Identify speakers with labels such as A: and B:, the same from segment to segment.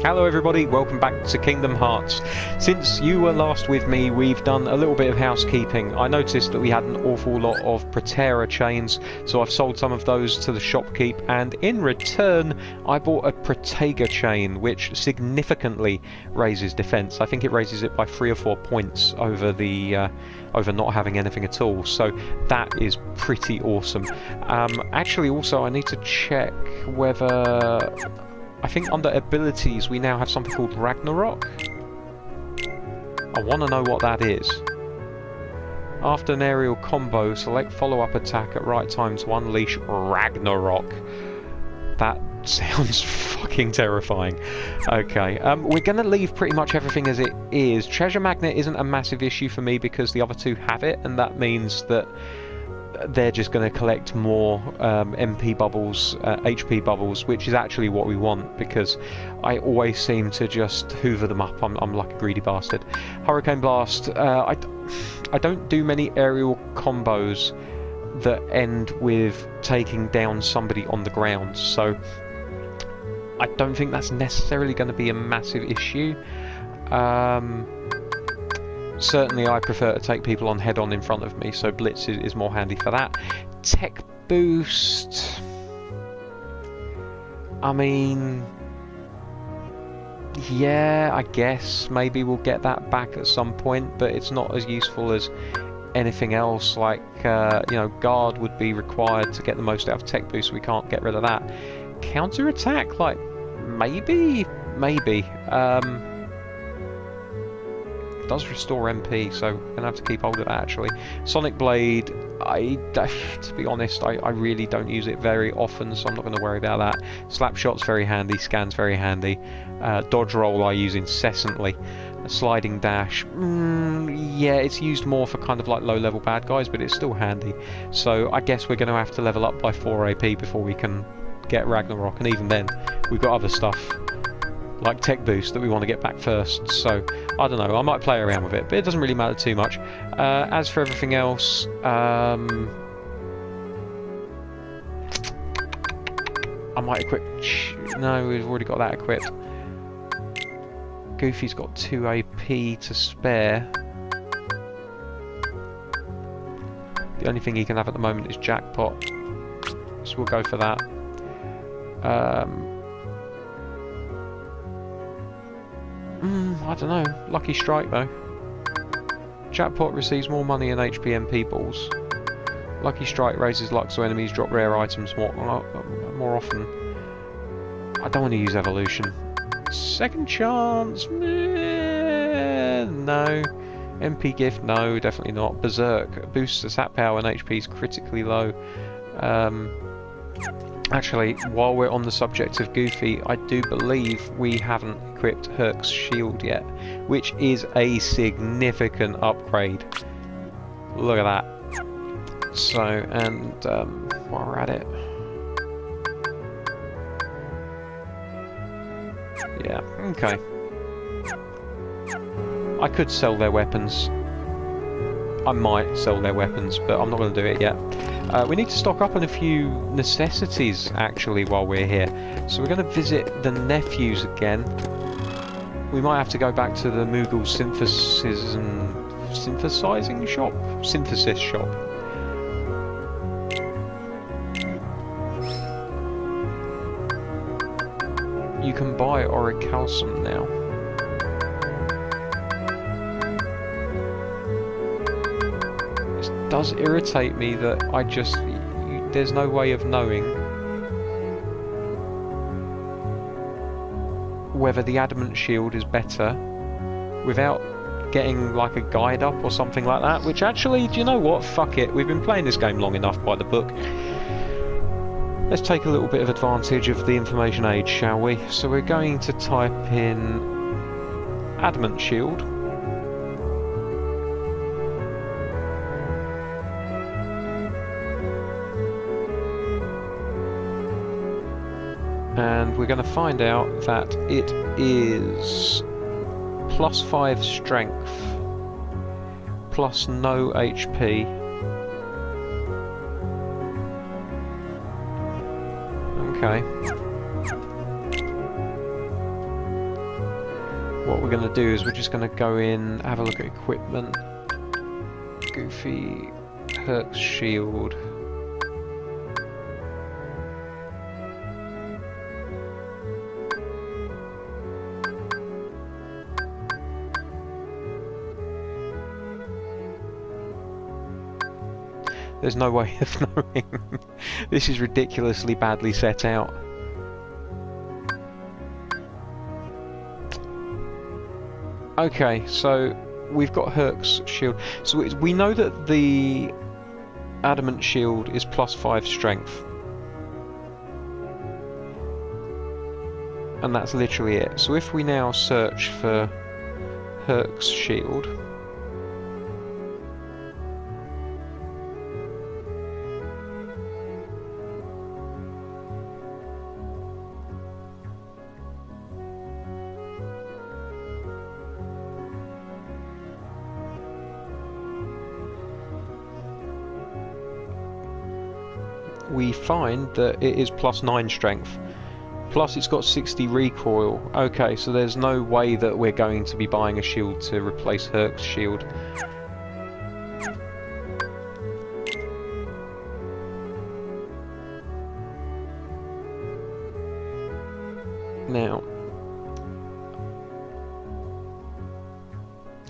A: Hello everybody, welcome back to Kingdom Hearts. Since you were last with me, we've done a little bit of housekeeping. I noticed that we had an awful lot of Protera chains, so I've sold some of those to the shopkeep, and in return I bought a Protega chain, which significantly raises defense. I think it raises it by 3 or 4 points over the over not having anything at all, so that is pretty awesome. Actually, also I need to check whether... I think under abilities we now have something called Ragnarok. I want to know what that is. After an aerial combo, select follow-up attack at right time to unleash Ragnarok. That sounds fucking terrifying. Okay, we're going to leave pretty much everything as it is. Treasure Magnet isn't a massive issue for me because the other two have it, and that means that they're just going to collect more MP bubbles, HP bubbles, which is actually what we want because I always seem to just hoover them up. I'm like a greedy bastard. Hurricane Blast. I don't do many aerial combos that end with taking down somebody on the ground, so I don't think that's necessarily going to be a massive issue. Certainly I prefer to take people on head-on in front of me, so Blitz is more handy for that. Tech Boost... I mean... yeah, I guess maybe we'll get that back at some point, but it's not as useful as anything else. Like, you know, Guard would be required to get the most out of Tech Boost, so we can't get rid of that. Counter-attack? Like, maybe? Maybe. Does restore MP, so I'm gonna have to keep hold of that actually. Sonic Blade, to be honest, I really don't use it very often, so I'm not going to worry about that. Slapshot's very handy, Scan's very handy. Dodge Roll I use incessantly. Sliding Dash, yeah, it's used more for kind of like low-level bad guys, but it's still handy. So I guess we're going to have to level up by 4 AP before we can get Ragnarok, and even then, we've got other stuff like Tech Boost that we want to get back first, so I don't know, I might play around with it, but it doesn't really matter too much. As for everything else, I might equip... no, we've already got that equipped. Goofy's got 2 AP to spare. The only thing he can have at the moment is Jackpot, so we'll go for that. I don't know. Lucky Strike though. Jackpot receives more money and HP MP balls. Lucky Strike raises luck so enemies drop rare items more often. I don't want to use Evolution. Second Chance? No. MP Gift? No, definitely not. Berserk boosts attack power and HP is critically low. Actually, while we're on the subject of Goofy, I do believe we haven't equipped Herc's shield yet, which is a significant upgrade. Look at that. So, and while we're at it... yeah, okay. I could sell their weapons. I might sell their weapons, but I'm not going to do it yet. We need to stock up on a few necessities, actually, while we're here. So we're going to visit the nephews again. We might have to go back to the Moogle synthesis shop. You can buy Orichalcum now. It does irritate me that I just... there's no way of knowing whether the Adamant Shield is better without getting like a guide up or something like that, which actually, do you know what? Fuck it, we've been playing this game long enough by the book. Let's take a little bit of advantage of the information age, shall we? So we're going to type in Adamant Shield. And we're going to find out that it is +5 strength, plus no HP. Okay. we're going to do is we're just going to go in, have a look at equipment. Goofy, Herc's shield. There's no way of knowing. This is ridiculously badly set out. Okay, so we've got Herc's shield. So we know that the adamant shield is +5 strength. And that's literally it. So if we now search for Herc's shield, we find that it is +9 strength. Plus it's got 60 recoil. Okay, so there's no way that we're going to be buying a shield to replace Herc's shield. Now,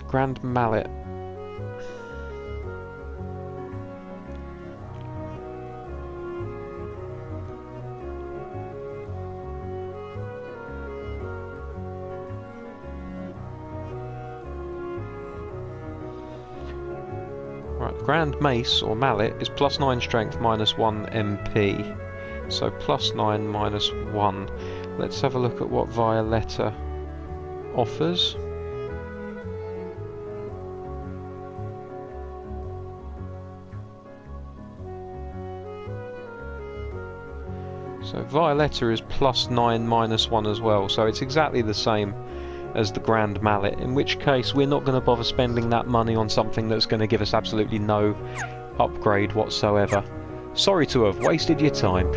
A: Grand Mallet. Right, Grand Mace or Mallet is +9 strength -1 MP. So +9 -1. Let's have a look at what Violetta offers. So Violetta is +9 -1 as well, so it's exactly the same as the Grand Mallet, in which case we're not going to bother spending that money on something that's going to give us absolutely no upgrade whatsoever. Sorry to have wasted your time.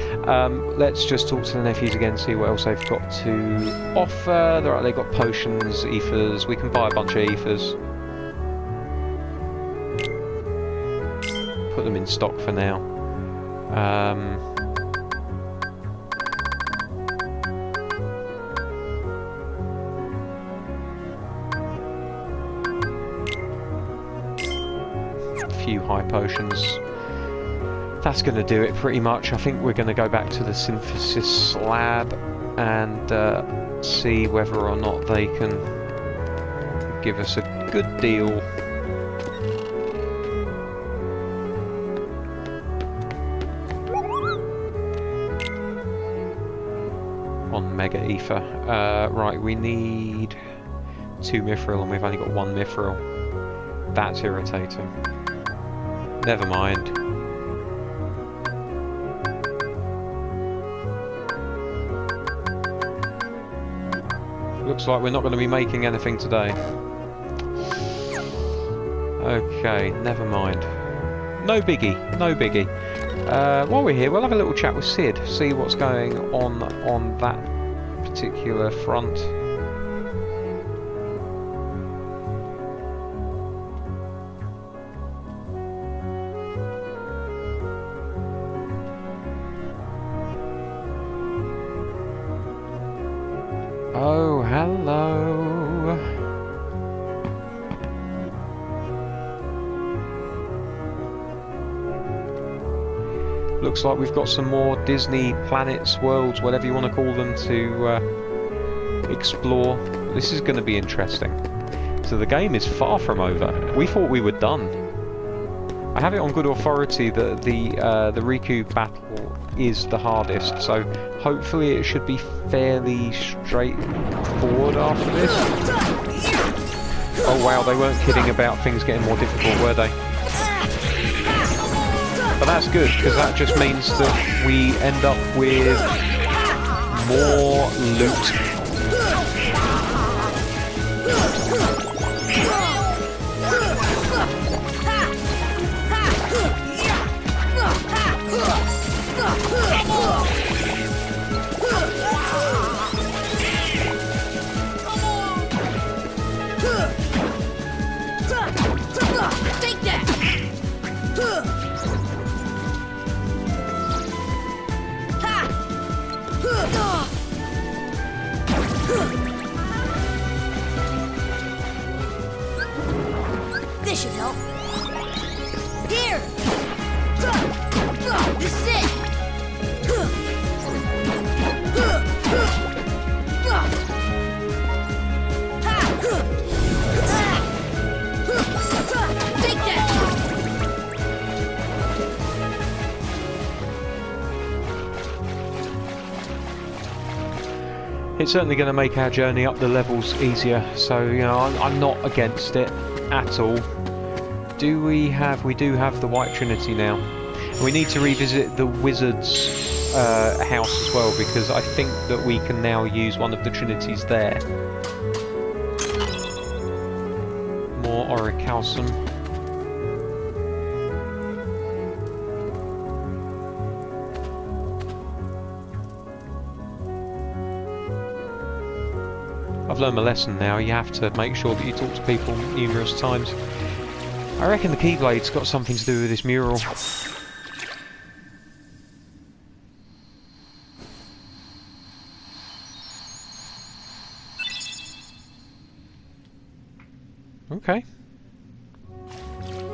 A: Let's just talk to the nephews again, see what else they've got to offer. They've got potions, ethers. We can buy a bunch of ethers. Put them in stock for now. Few high potions. That's going to do it pretty much. I think we're going to go back to the synthesis lab and see whether or not they can give us a good deal. On Mega Ether. Right, we need 2 mithril and we've only got 1 mithril. That's irritating. Never mind. Looks like we're not going to be making anything today. Okay, never mind. No biggie, no biggie. While we're here, we'll have a little chat with Sid, see what's going on that particular front. Oh, hello. Looks like we've got some more Disney planets, worlds, whatever you want to call them, to explore. This is going to be interesting. So the game is far from over. We thought we were done. I have it on good authority that the Riku battle is the hardest, so hopefully it should be fairly straightforward after this. Oh wow, they weren't kidding about things getting more difficult, were they? But that's good, because that just means that we end up with more loot.
B: This should help. Here! This is it! Take that!
A: It's certainly going to make our journey up the levels easier, so you know I'm not against it at all. We do have the White Trinity now. We need to revisit the Wizard's house as well, because I think that we can now use one of the Trinities there. More Orichalcum. I've learned my lesson now. You have to make sure that you talk to people numerous times. I reckon the Keyblade's got something to do with this mural. Okay.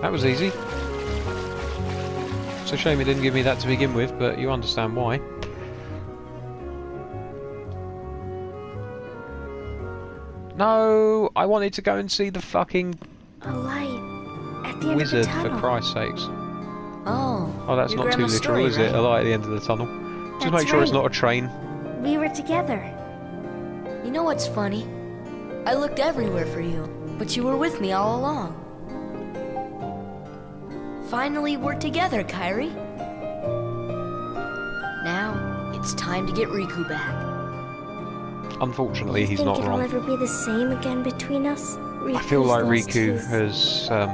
A: That was easy. It's a shame it didn't give me that to begin with, but you understand why. No! I wanted to go and see the fucking
C: A light at the end
A: wizard,
C: of the
A: for
C: tunnel.
A: Christ's sakes.
B: Oh.
A: Oh, that's
B: your
A: not too
B: grandma's
A: literal,
B: story,
A: is it?
B: right?
A: A light at the end of the tunnel. Just
C: That's
A: make sure it's
C: right.
A: not a train.
C: We were together.
B: You know what's funny? I looked everywhere for you, but you were with me all along. Finally, we're together, Kairi. Now, it's time to get Riku back.
A: Unfortunately,
C: You
A: he's
C: think
A: not
C: it'll
A: wrong.
C: ever be the same again between us?
A: I feel like Riku
C: has.
A: has,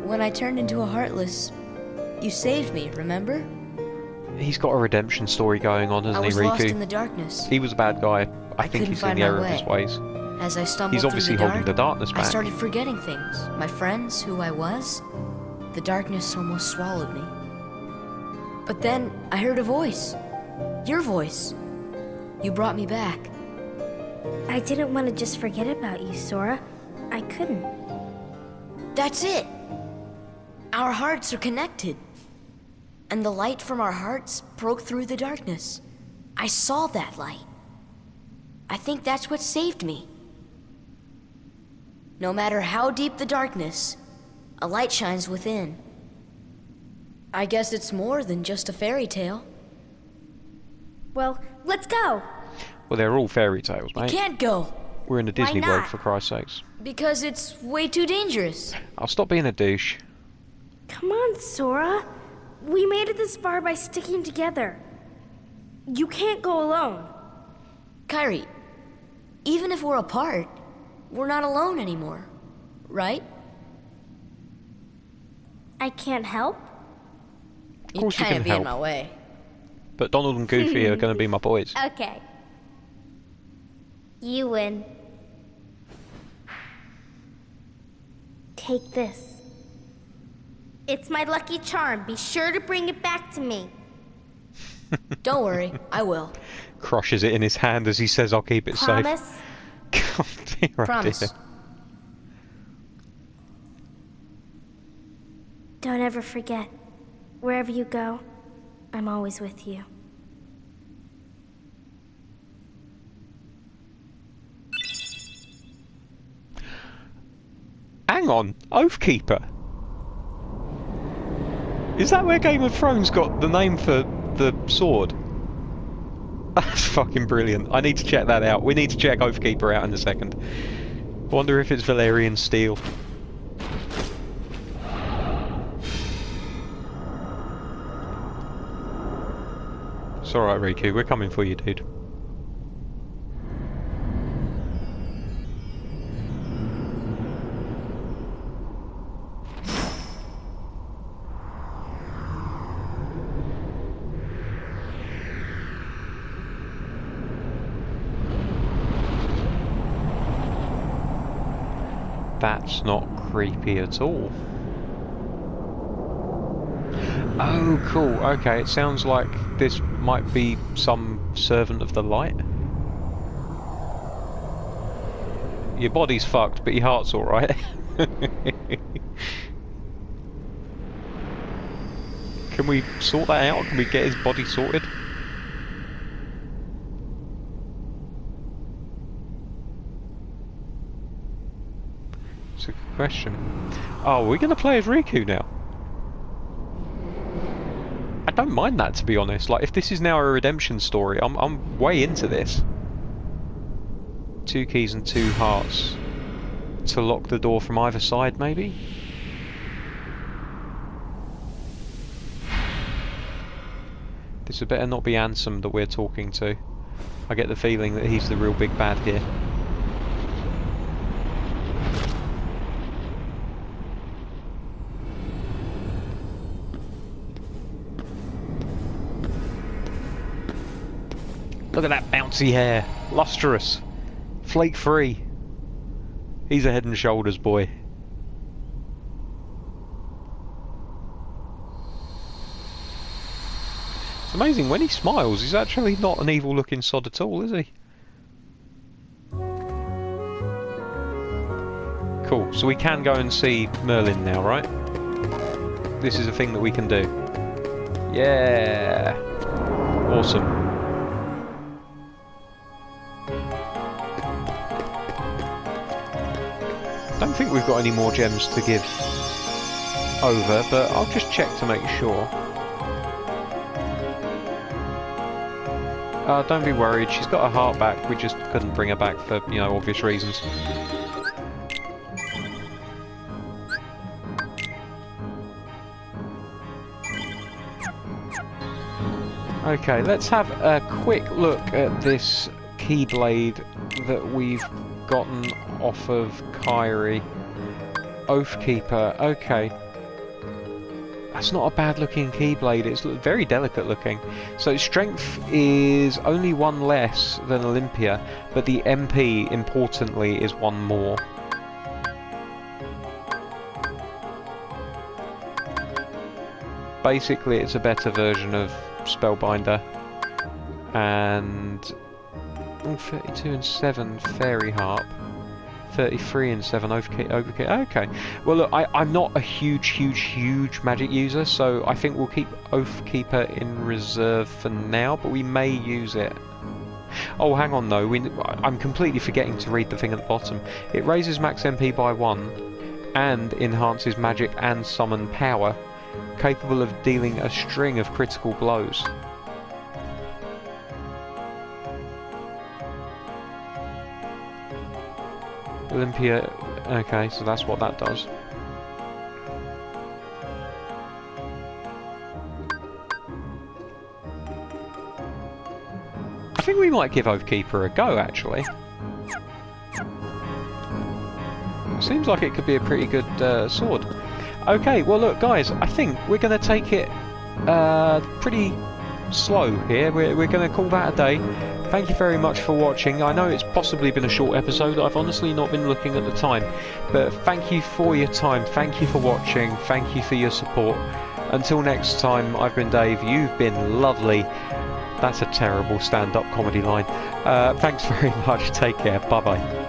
B: When I turned into a Heartless, you saved me, remember?
A: he's got a redemption story going on,
B: I
A: hasn't he,
B: was lost in
A: Riku?
B: the darkness.
A: He was a bad guy. I think
B: couldn't
A: he's in
B: find
A: the
B: my
A: error of his
B: way.
A: ways.
B: As I stumbled
A: He's obviously
B: through the
A: holding
B: dark,
A: the darkness
B: I
A: back.
B: started forgetting things. My friends, who I was. The darkness almost swallowed me. But then I heard a voice. Your voice. You brought me back.
C: I didn't want to just forget about you, Sora. I couldn't.
B: That's it. Our hearts are connected. And the light from our hearts broke through the darkness. I saw that light. I think that's what saved me. No matter how deep the darkness, a light shines within. I guess it's more than just a fairy tale.
C: Well, let's go.
A: Well, they're all fairy tales,
B: You
A: mate.
B: can't go,
A: We're in a Disney World,
C: not?
A: for Christ's sakes.
B: because it's way too dangerous.
A: I'll stop being a douche.
C: Come on, Sora. We made it this far by sticking together. You can't go alone.
B: Kairi, even if we're apart, we're not alone anymore, right?
C: I can't help.
A: Of course you
B: can't
A: can
B: be in
A: help.
B: my way.
A: But Donald and Goofy are going to be my boys.
C: Okay. You win. Take this. It's my lucky charm. Be sure to bring it back to me.
B: Don't worry, I will.
A: Crushes it in his hand as he says, "I'll keep it
C: Promise?
A: safe." God, dear, oh
B: Promise.
A: dear.
C: Don't ever forget. Wherever you go, I'm always with you.
A: Hang on, Oathkeeper. Is that where Game of Thrones got the name for the sword? That's fucking brilliant. I need to check that out. We need to check Oathkeeper out in a second. I wonder if it's Valerian steel. It's alright, Riku. We're coming for you, dude. That's not creepy at all. Oh, cool. Okay, it sounds like this might be some servant of the light. Your body's fucked, but your heart's alright. Can we sort that out? Can we get his body sorted? It's a good question. Oh, we're going to play as Riku now. I don't mind that, to be honest. Like, if this is now a redemption story, I'm way into this. 2 keys and 2 hearts to lock the door from either side, maybe? This had better not be Ansem that we're talking to. I get the feeling that he's the real big bad here. Look at that bouncy hair. Lustrous. Flake free. He's a Head and Shoulders boy. It's amazing, when he smiles, he's actually not an evil looking sod at all, is he? Cool, so we can go and see Merlin now, right? This is a thing that we can do. Yeah! Awesome. I don't think we've got any more gems to give over, but I'll just check to make sure. Don't be worried, she's got her heart back, we just couldn't bring her back for, you know, obvious reasons. Okay, let's have a quick look at this Keyblade that we've gotten off of Kairi. Oathkeeper, okay. That's not a bad looking Keyblade, it's very delicate looking. So strength is only 1 less than Olympia, but the MP, importantly, is 1 more. Basically it's a better version of Spellbinder. And... oh, 32 and 7 Fairy Harp. 33 and 7 Oathkeeper. Okay. Well, look, I'm not a huge magic user, so I think we'll keep Oathkeeper in reserve for now, but we may use it. Oh, hang on though. I'm completely forgetting to read the thing at the bottom. It raises max MP by 1 and enhances magic and summon power, capable of dealing a string of critical blows. Olympia, okay, so that's what that does. I think we might give Oathkeeper a go, actually. Seems like it could be a pretty good sword. Okay, well look guys, I think we're going to take it pretty slow here. We're going to call that a day. Thank you very much for watching. I know it's possibly been a short episode, I've honestly not been looking at the time, but thank you for your time, thank you for watching, thank you for your support. Until next time, I've been Dave, you've been lovely. That's a terrible stand-up comedy line. Thanks very much, take care, bye bye.